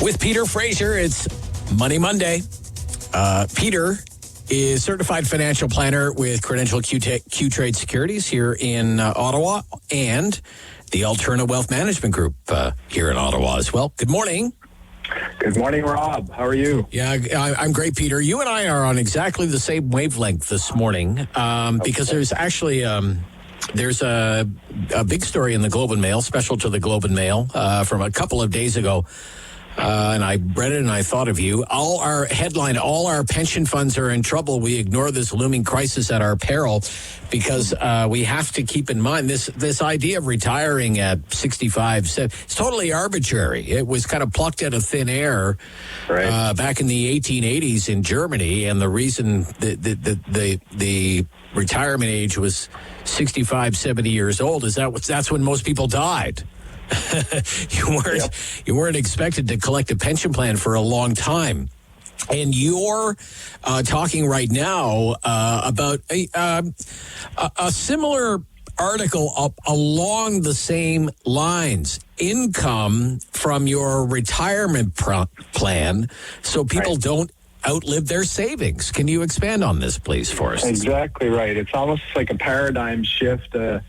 With Peter Fraser, it's Money Monday. Peter is certified financial planner with Credential Q-Trade Securities here in Ottawa and the Alterna Wealth Management Group here in Ottawa as well. Good morning. Good morning, Rob. How are you? Yeah, I'm great, Peter. You and I are on exactly the same wavelength this morning because there's actually there's a big story in the Globe and Mail, special to the Globe and Mail from a couple of days ago. And I read it and I thought of you. All our pension funds are in trouble. We ignore this looming crisis at our peril because we have to keep in mind this idea of retiring at 65. It's totally arbitrary. It was kind of plucked out of thin air back in the 1880s in Germany. And the reason the retirement age was 65, 70 years old is that's when most people died. You weren't expected to collect a pension plan for a long time. And you're talking right now about a similar article along the same lines. Income from your retirement plan so people don't outlive their savings. Can you expand on this, please, for us? Exactly right. It's almost like a paradigm shift. A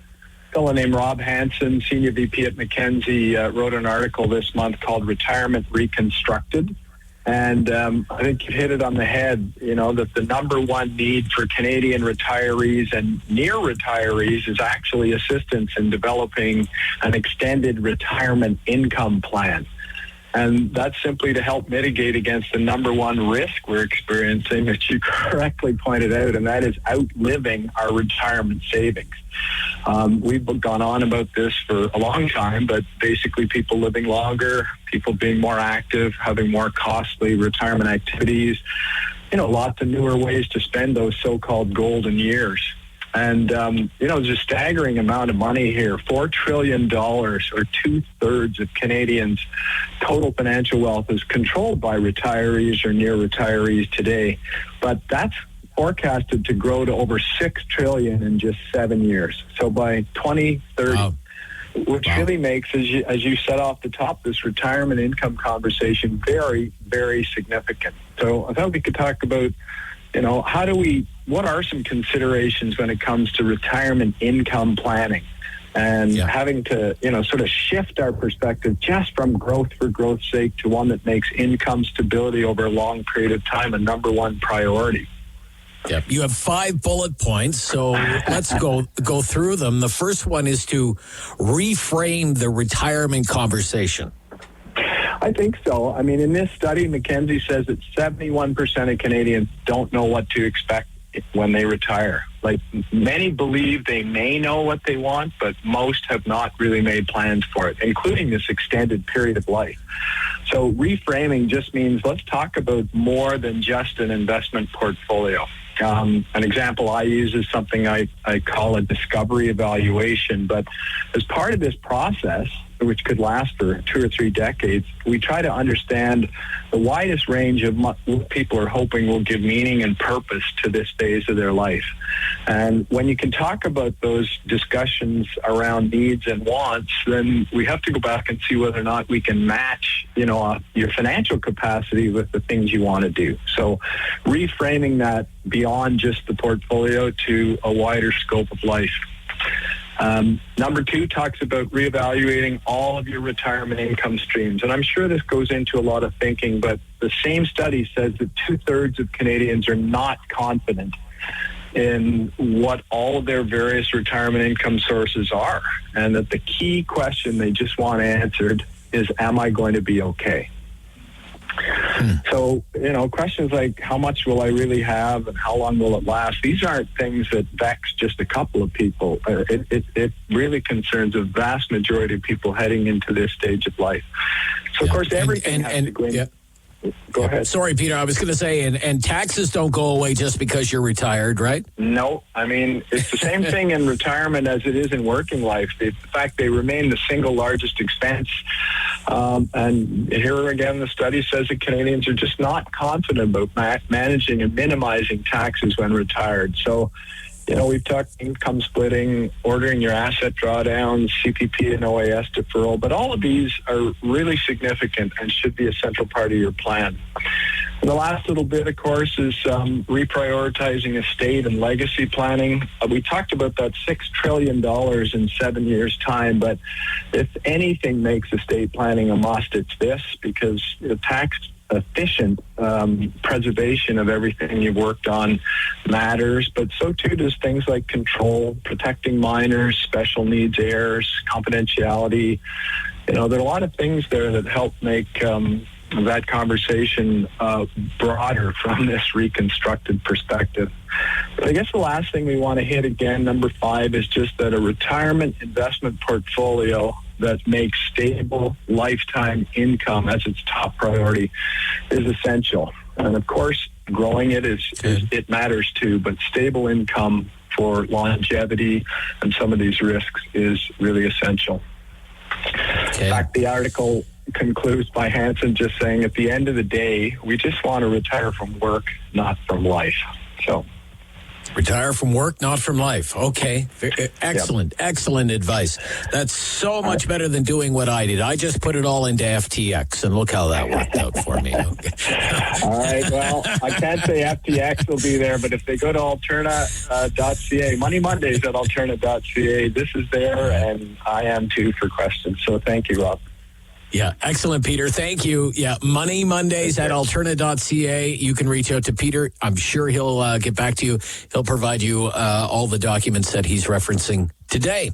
fellow named Rob Hansen, Senior VP at McKinsey, wrote an article this month called Retirement Reconstructed. And I think you hit it on the head, that the number one need for Canadian retirees and near retirees is actually assistance in developing an extended retirement income plan. And that's simply to help mitigate against the number one risk we're experiencing, which you correctly pointed out, and that is outliving our retirement savings. We've gone on about this for a long time, but basically people living longer, people being more active, having more costly retirement activities, lots of newer ways to spend those so-called golden years. And, there's a staggering amount of money here, $4 trillion, or 2/3 of Canadians' total financial wealth is controlled by retirees or near retirees today. But that's forecasted to grow to over $6 trillion in just 7 years. So by 2030, which really makes, as you said off the top, this retirement income conversation very, very significant. So I thought we could talk about, what are some considerations when it comes to retirement income planning and having to, sort of shift our perspective just from growth for growth's sake to one that makes income stability over a long period of time a number one priority. Yep. You have 5 bullet points, so let's go through them. The first one is to reframe the retirement conversation. I think so. I mean, in this study, McKinsey says that 71% of Canadians don't know what to expect when they retire. Like, many believe they may know what they want, but most have not really made plans for it, including this extended period of life. So reframing just means let's talk about more than just an investment portfolio. An example I use is something I call a discovery evaluation. But as part of this process, which could last for 2 or 3 decades, we try to understand the widest range of what people are hoping will give meaning and purpose to this phase of their life. And when you can talk about those discussions around needs and wants, then we have to go back and see whether or not we can match, your financial capacity with the things you want to do. So reframing that beyond just the portfolio to a wider scope of life. Number 2 talks about reevaluating all of your retirement income streams. And I'm sure this goes into a lot of thinking, but the same study says that 2/3 of Canadians are not confident in what all of their various retirement income sources are. And that the key question they just want answered is, am I going to be okay? So, questions like how much will I really have and how long will it last? These aren't things that vex just a couple of people. It really concerns a vast majority of people heading into this stage of life. So, of course, everything has to go in. Go ahead. Sorry, Peter. I was going to say, and taxes don't go away just because you're retired, right? No. I mean, it's the same thing in retirement as it is in working life. In fact, they remain the single largest expense. And here again, the study says that Canadians are just not confident about managing and minimizing taxes when retired. So, We've talked income splitting, ordering your asset drawdowns, CPP and OAS deferral, but all of these are really significant and should be a central part of your plan. And the last little bit, of course, is reprioritizing estate and legacy planning. We talked about that $6 trillion in 7 years' time, but if anything makes estate planning a must, it's this, because the tax efficient preservation of everything you've worked on matters, but so too does things like control, protecting minors, special needs heirs, confidentiality. There are a lot of things there that help make that conversation broader from this reconstructed perspective. But I guess the last thing we want to hit again, number 5, is just that a retirement investment portfolio that makes stable lifetime income as its top priority is essential. And of course, growing it matters too, but stable income for longevity and some of these risks is really essential. Okay. In fact, the article concludes by Hansen just saying, at the end of the day, we just want to retire from work, not from life. So, retire from work, not from life. Okay. Excellent. Yep. Excellent advice. That's so much better than doing what I did. I just put it all into FTX, and look how that worked out for me. Okay. All right. Well, I can't say FTX will be there, but if they go to Alterna.ca, Money Mondays at Alterna.ca, this is there, and I am too for questions. So thank you, Rob. Yeah, excellent, Peter. Thank you. Yeah, Money Mondays at Alterna.ca. You can reach out to Peter. I'm sure he'll get back to you. He'll provide you all the documents that he's referencing today.